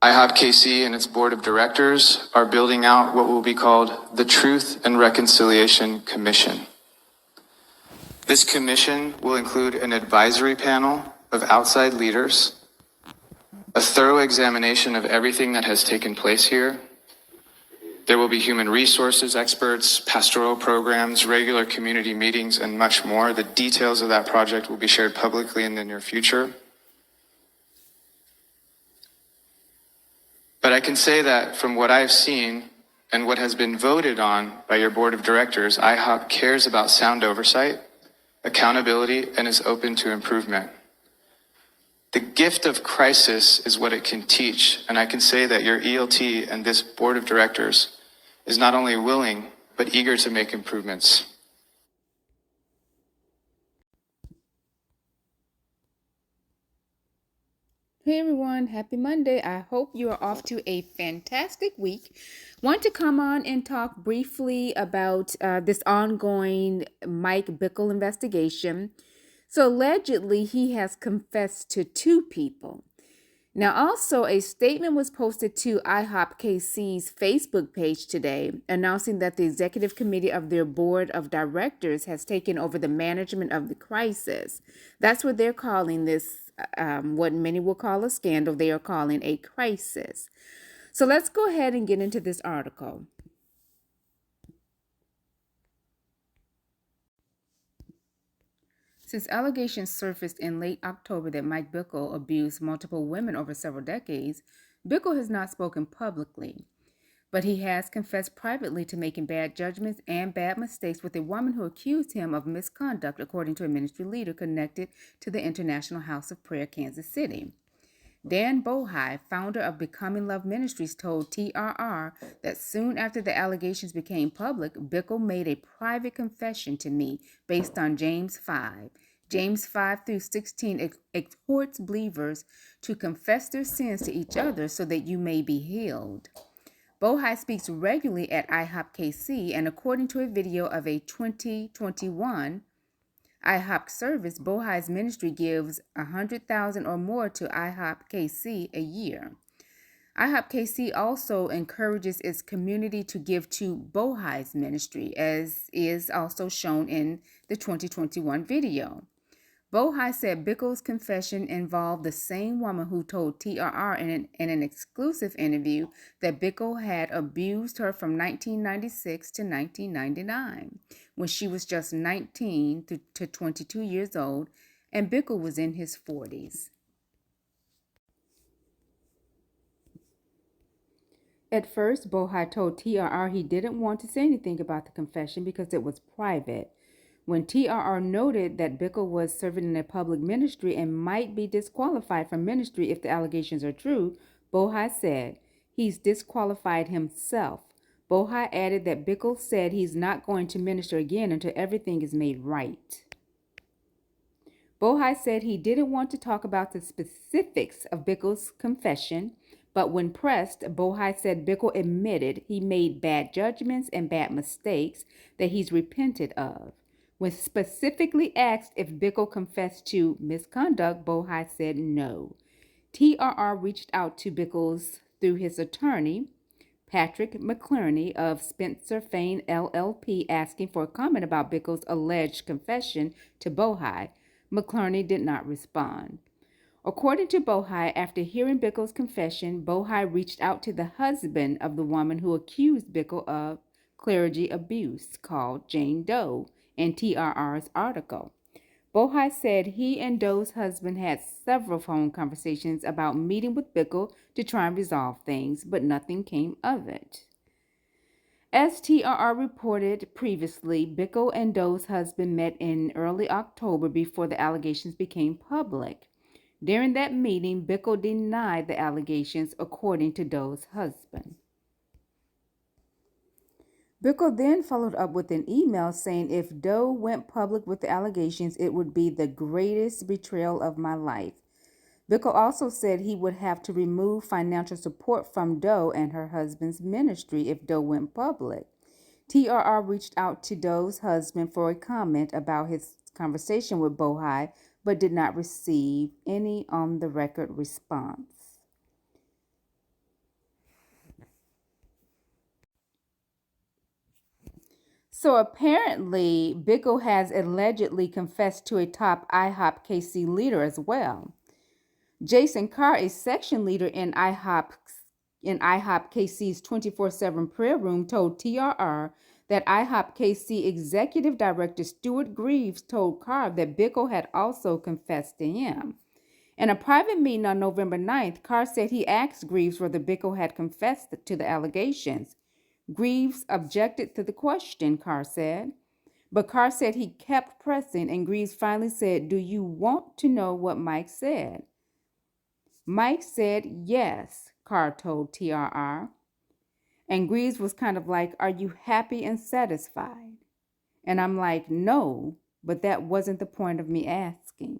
IHOP KC and its board of directors are building out what will be called the Truth and Reconciliation Commission. This commission will include an advisory panel of outside leaders, a thorough examination of everything that has taken place here. There will be human resources experts, pastoral programs, regular community meetings, and much more. The details of that project will be shared publicly in the near future. But I can say that from what I've seen and what has been voted on by your board of directors, IHOP cares about sound oversight, accountability, and is open to improvement. The gift of crisis is what it can teach, and I can say that your ELT and this board of directors is not only willing, but eager to make improvements. Hey everyone, happy Monday. I hope you are off to a fantastic week. Want to come on and talk briefly about this ongoing Mike Bickle investigation. So allegedly, he has confessed to 2 people. Now, also, a statement was posted to IHOP KC's Facebook page today announcing that the executive committee of their board of directors has taken over the management of the crisis. That's what they're calling this, what many will call a scandal, they are calling a crisis. So let's go ahead and get into this article. Since allegations surfaced in late October that Mike Bickle abused multiple women over several decades, Bickle has not spoken publicly, but he has confessed privately to making bad judgments and bad mistakes with a woman who accused him of misconduct, according to a ministry leader connected to the International House of Prayer, Kansas City. Dan Bohi, founder of Becoming Love Ministries, told TRR that soon after the allegations became public, Bickle made a private confession to me based on James 5. James 5 through 16 exhorts believers to confess their sins to each other so that you may be healed. Bohi speaks regularly at IHOP KC, and according to a video of a 2021 IHOP service, Bohi's ministry gives $100,000 or more to IHOP KC a year. IHOP KC also encourages its community to give to Bohi's ministry, as is also shown in the 2021 video. Bohi said Bickle's confession involved the same woman who told TRR in an exclusive interview that Bickle had abused her from 1996 to 1999, when she was just 19 to 22 years old, and Bickle was in his 40s. At first, Bohi told TRR he didn't want to say anything about the confession because it was private. When TRR noted that Bickle was serving in a public ministry and might be disqualified from ministry if the allegations are true, Bohi said he's disqualified himself. Bohi added that Bickle said he's not going to minister again until everything is made right. Bohi said he didn't want to talk about the specifics of Bickle's confession, but when pressed, Bohi said Bickle admitted he made bad judgments and bad mistakes that he's repented of. When specifically asked if Bickle confessed to misconduct, Bohi said no. TRR reached out to Bickle's through his attorney, Patrick McClerney of Spencer Fane LLP, asking for a comment about Bickle's alleged confession to Bohi. McClerney did not respond. According to Bohi, after hearing Bickle's confession, Bohi reached out to the husband of the woman who accused Bickle of clergy abuse, called Jane Doe, in TRR's article. Bohi said he and Doe's husband had several phone conversations about meeting with Bickle to try and resolve things, but nothing came of it. As TRR reported previously, Bickle and Doe's husband met in early October before the allegations became public. During that meeting, Bickle denied the allegations, according to Doe's husband. Bickle then followed up with an email saying if Doe went public with the allegations, it would be the greatest betrayal of my life. Bickle also said he would have to remove financial support from Doe and her husband's ministry if Doe went public. TRR reached out to Doe's husband for a comment about his conversation with Bohi, but did not receive any on-the-record response. So apparently, Bickle has allegedly confessed to a top IHOP KC leader as well. Jason Carr, a section leader in IHOP KC's 24/7 prayer room, told TRR that IHOP KC Executive Director Stuart Greaves told Carr that Bickle had also confessed to him. In a private meeting on November 9th, Carr said he asked Greaves whether Bickle had confessed to the allegations. Greaves objected to the question, Carr said. But Carr said he kept pressing, and Greaves finally said, "Do you want to know what Mike said?" Mike said yes, Carr told TRR. And Greaves was kind of like, "Are you happy and satisfied?" And I'm like, "No, but that wasn't the point of me asking."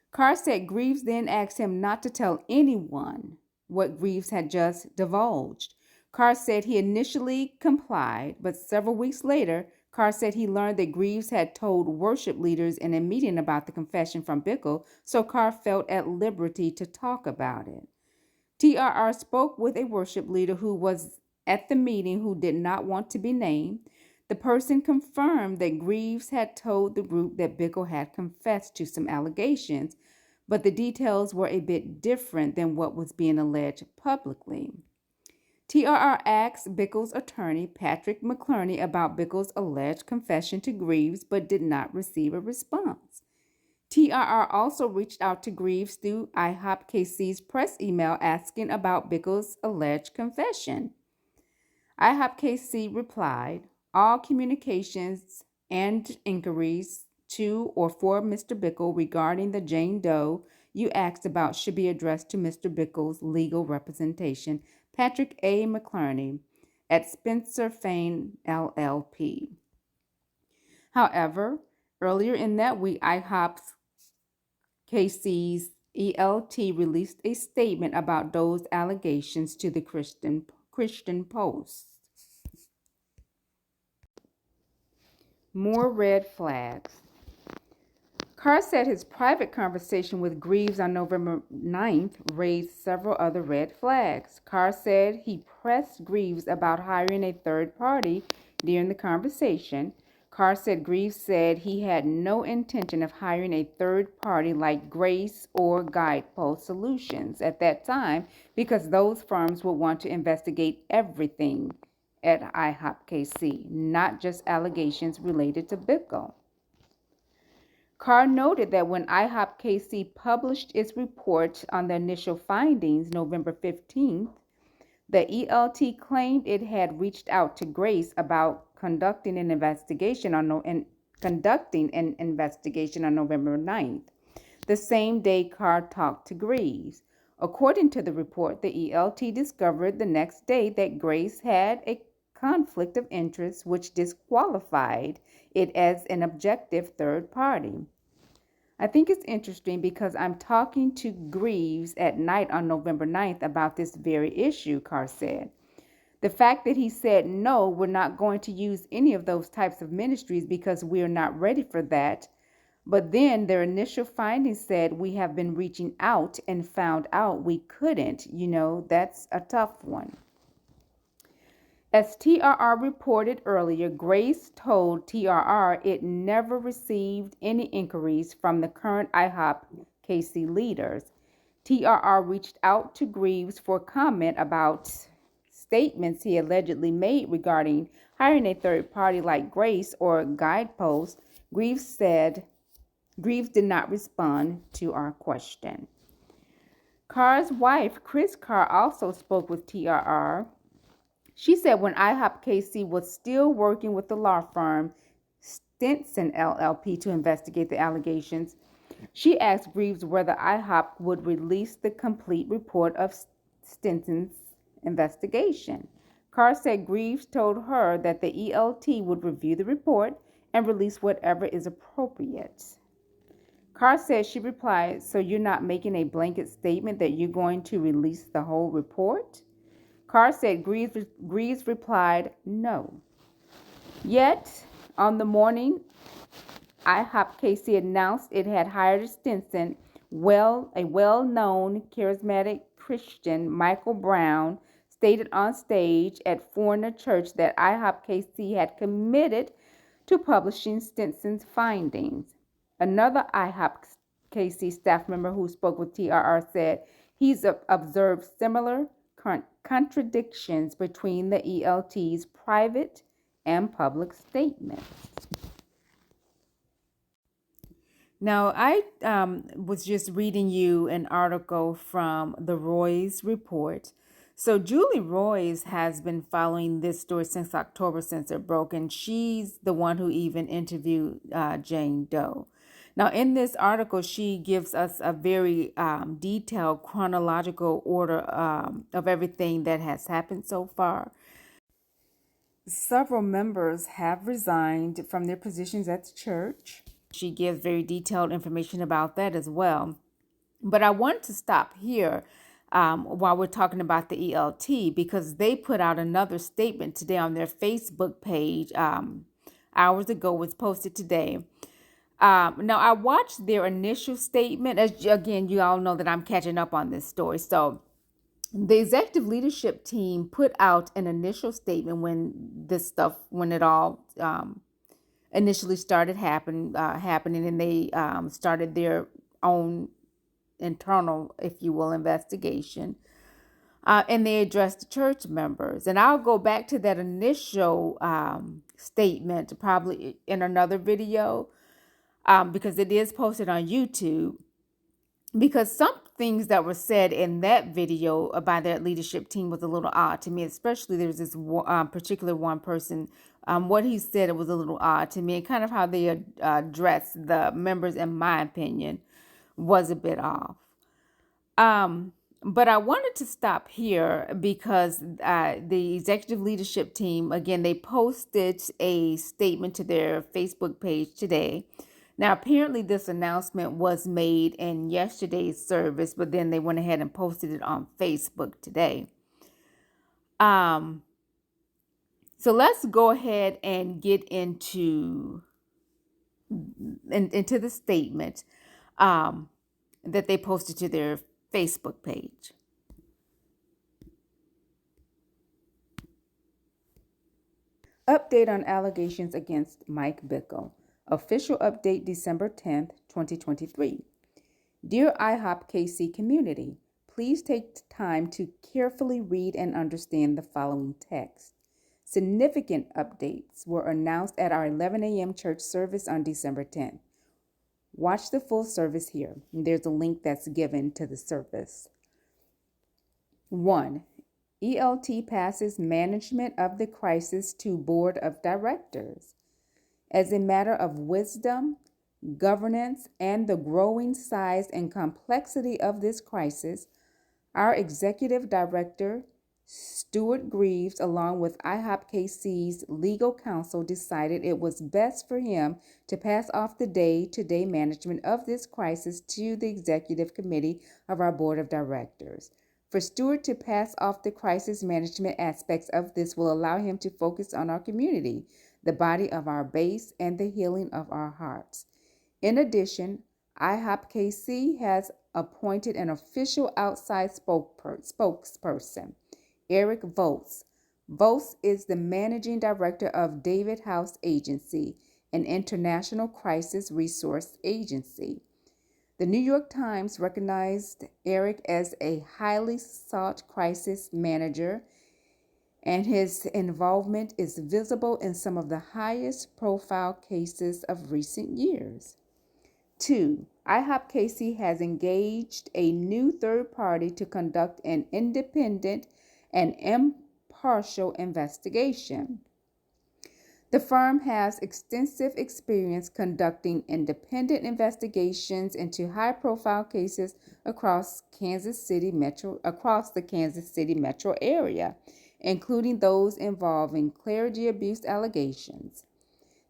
Carr said Greaves then asked him not to tell anyone what Greaves had just divulged. Carr said he initially complied, but several weeks later, Carr said he learned that Greaves had told worship leaders in a meeting about the confession from Bickle, so Carr felt at liberty to talk about it. TRR spoke with a worship leader who was at the meeting who did not want to be named. The person confirmed that Greaves had told the group that Bickle had confessed to some allegations, but the details were a bit different than what was being alleged publicly. TRR asked Bickle's attorney, Patrick McClerney, about Bickle's alleged confession to Greaves, but did not receive a response. TRR also reached out to Greaves through IHOP KC's press email asking about Bickle's alleged confession. IHOP KC replied, "All communications and inquiries to or for Mr. Bickle regarding the Jane Doe you asked about should be addressed to Mr. Bickle's legal representation, Patrick A. McClerney, at Spencer Fane LLP." However, earlier in that week, IHOP KC's ELT released a statement about those allegations to the Christian Post. More red flags. Carr said his private conversation with Greaves on November 9th raised several other red flags. Carr said he pressed Greaves about hiring a third party during the conversation. Carr said Greaves said he had no intention of hiring a third party like Grace or Guidepost Solutions at that time because those firms would want to investigate everything at IHOP KC, not just allegations related to Bickle. Carr noted that when IHOP KC published its report on the initial findings November 15th, the ELT claimed it had reached out to Grace about conducting an investigation on November 9th, the same day Carr talked to Greaves. According to the report, the ELT discovered the next day that Grace had a conflict of interest which disqualified it as an objective third party. I think it's interesting because I'm talking to Greaves at night on November 9th about this very issue, Carr said. The fact that he said, "No, we're not going to use any of those types of ministries because we're not ready for that." But then their initial findings said, "We have been reaching out and found out we couldn't." That's a tough one. As TRR reported earlier, Grace told TRR it never received any inquiries from the current IHOP KC leaders. TRR reached out to Greaves for comment about statements he allegedly made regarding hiring a third party like Grace or Guidepost. Greaves did not respond to our question. Carr's wife, Chris Carr, also spoke with TRR. She said when IHOP KC was still working with the law firm Stinson LLP to investigate the allegations, she asked Greaves whether IHOP would release the complete report of Stinson's investigation. Carr said Greaves told her that the ELT would review the report and release whatever is appropriate. Carr said she replied, "So you're not making a blanket statement that you're going to release the whole report?" Carr said Greaves replied, "No." Yet, on the morning IHOP KC announced it had hired Stinson, a well-known charismatic Christian, Michael Brown, stated on stage at Foreigner Church that IHOP KC had committed to publishing Stinson's findings. Another IHOP KC staff member who spoke with TRR said he's observed similar contradictions between the ELT's private and public statements. Now, I was just reading you an article from the Roy's report. So Julie Roy's has been following this story since October, since it broke, and she's the one who even interviewed Jane Doe. Now, in this article, she gives us a very detailed chronological order of everything that has happened so far. Several members have resigned from their positions at the church. She gives very detailed information about that as well. But I want to stop here while we're talking about the ELT, because they put out another statement today on their Facebook page. Hours ago, was posted today. Now, I watched their initial statement. Again, you all know that I'm catching up on this story. So the executive leadership team put out an initial statement when it all initially started happening, and they started their own internal, if you will, investigation. And they addressed the church members. And I'll go back to that initial statement probably in another video because it is posted on YouTube. Because some things that were said in that video by that leadership team was a little odd to me, especially there was this particular one person, what he said, it was a little odd to me, and kind of how they addressed the members, in my opinion, was a bit off. But I wanted to stop here because the executive leadership team, again, they posted a statement to their Facebook page today. Now, apparently this announcement was made in yesterday's service, but then they went ahead and posted it on Facebook today. So let's go ahead and get into the statement that they posted to their Facebook page. Update on allegations against Mike Bickle. Official update December 10th, 2023. Dear IHOP KC community, please take time to carefully read and understand the following text. Significant updates were announced at our 11 a.m. church service on December 10th. Watch the full service here. There's a link that's given to the service. 1. ELT passes management of the crisis to Board of Directors. As a matter of wisdom, governance, and the growing size and complexity of this crisis, our Executive Director, Stuart Greaves, along with IHOP KC's legal counsel, decided it was best for him to pass off the day-to-day management of this crisis to the Executive Committee of our Board of Directors. For Stuart to pass off the crisis management aspects of this will allow him to focus on our community, the body of our base, and the healing of our hearts. In addition, IHOP KC has appointed an official outside spokesperson, Eric Volz. Volz is the managing director of David House Agency, an international crisis resource agency. The New York Times recognized Eric as a highly sought crisis manager, and his involvement is visible in some of the highest profile cases of recent years. 2. IHOP KC has engaged a new third party to conduct an independent and impartial investigation. The firm has extensive experience conducting independent investigations into high-profile cases across the Kansas City metro area, including those involving clergy abuse allegations.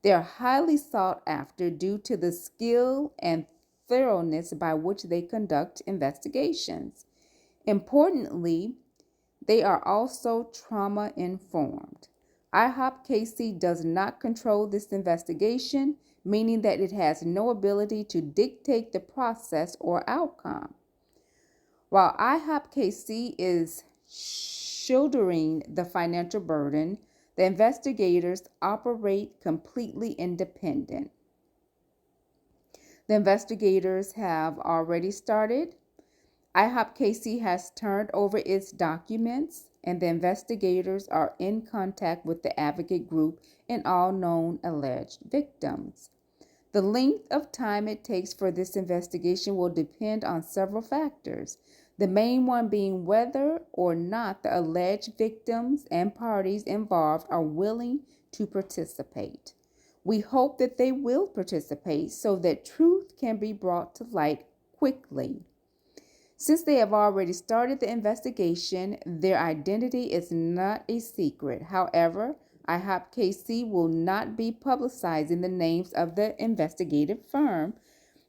They are highly sought after due to the skill and thoroughness by which they conduct investigations. Importantly, they are also trauma-informed. IHOP KC does not control this investigation, meaning that it has no ability to dictate the process or outcome. While IHOP KC is shouldering the financial burden, the investigators operate completely independent. The investigators have already started. IHOP KC has turned over its documents, and the investigators are in contact with the advocate group and all known alleged victims. The length of time it takes for this investigation will depend on several factors, the main one being whether or not the alleged victims and parties involved are willing to participate. We hope that they will participate so that truth can be brought to light quickly. Since they have already started the investigation, their identity is not a secret. However, IHOP KC will not be publicizing the names of the investigative firm,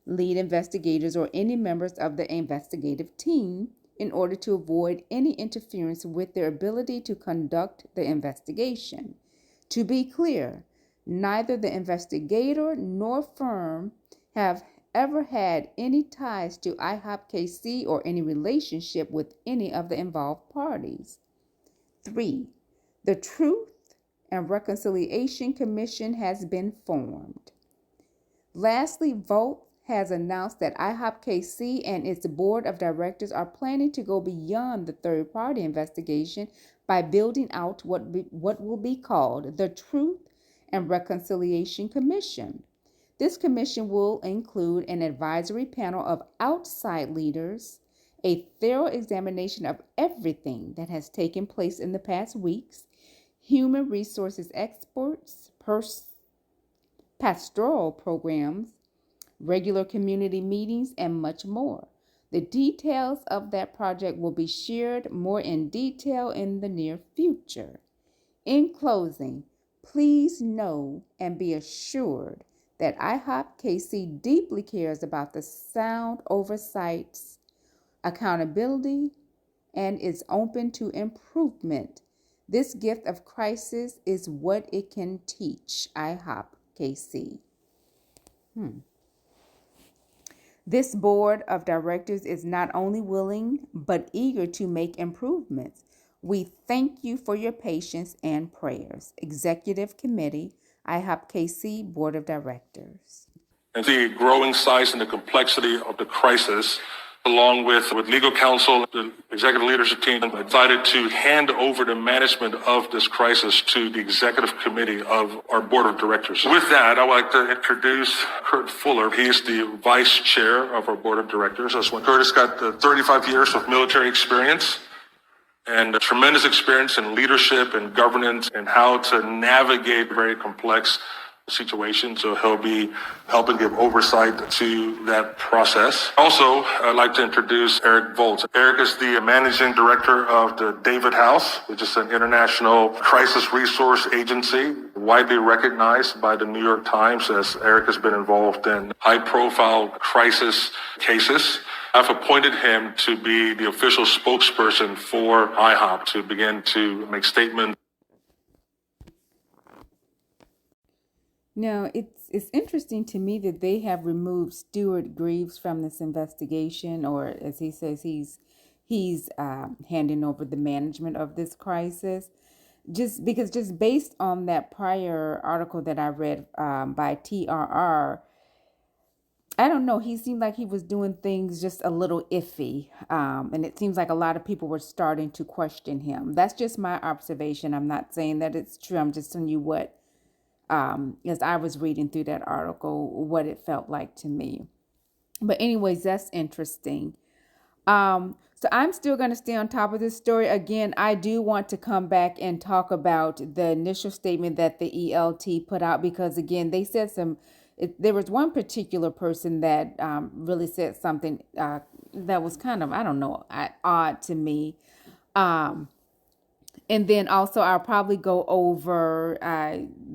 lead investigators, or any members of the investigative team in order to avoid any interference with their ability to conduct the investigation. To be clear, neither the investigator nor firm have ever had any ties to IHOP KC or any relationship with any of the involved parties. 3. The Truth and Reconciliation Commission has been formed. Lastly, Volt has announced that IHOP KC and its board of directors are planning to go beyond the third-party investigation by building out what will be called the Truth and Reconciliation Commission. This commission will include an advisory panel of outside leaders, a thorough examination of everything that has taken place in the past weeks, human resources experts, pastoral programs, regular community meetings, and much more. The details of that project will be shared more in detail in the near future. In closing, please know and be assured that IHOP KC deeply cares about the sound oversights, accountability, and is open to improvement. This gift of crisis is what it can teach IHOP KC. This board of directors is not only willing, but eager to make improvements. We thank you for your patience and prayers. Executive Committee, IHOP KC Board of Directors. And the growing size and the complexity of the crisis, along with legal counsel, the executive leadership team, decided to hand over the management of this crisis to the executive committee of our board of directors. With that, I would like to introduce Kurt Fuller. He is the vice chair of our board of directors. Kurt has got 35 years of military experience and a tremendous experience in leadership and governance and how to navigate very complex situations. So he'll be helping give oversight to that process. Also, I'd like to introduce Eric Volt. Eric is the managing director of the David House, which is an international crisis resource agency, widely recognized by the New York Times, as Eric has been involved in high-profile crisis cases. I've appointed him to be the official spokesperson for IHOP to begin to make statements. Now, it's interesting to me that they have removed Stuart Greaves from this investigation, or as he says, he's handing over the management of this crisis. Just based on that prior article that I read by TRR, I don't know. He seemed like he was doing things just a little iffy. And it seems like a lot of people were starting to question him. That's just my observation. I'm not saying that it's true. I'm just telling you what, as I was reading through that article, what it felt like to me. But anyways, that's interesting. So I'm still going to stay on top of this story. Again, I do want to come back and talk about the initial statement that the ELT put out, because again, they said there was one particular person that really said something that was kind of, I don't know, odd to me. And then also I'll probably go over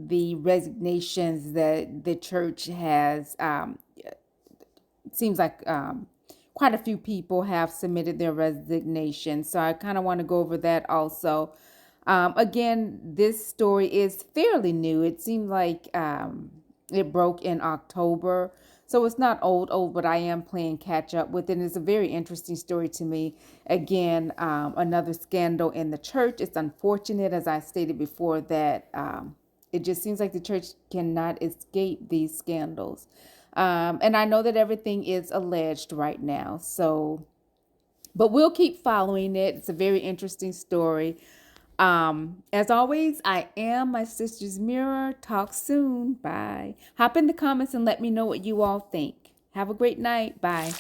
the resignations that the church has. It seems like quite a few people have submitted their resignation. So I kind of want to go over that also. Again, this story is fairly new. It seemed like it broke in October. So it's not old, but I am playing catch up with it. And it's a very interesting story to me. Again, another scandal in the church. It's unfortunate, as I stated before, that it just seems like the church cannot escape these scandals. And I know that everything is alleged right now. So, but we'll keep following it. It's a very interesting story. As always, I am my sister's mirror. Talk soon. Bye. Hop in the comments and let me know what you all think. Have a great night. Bye.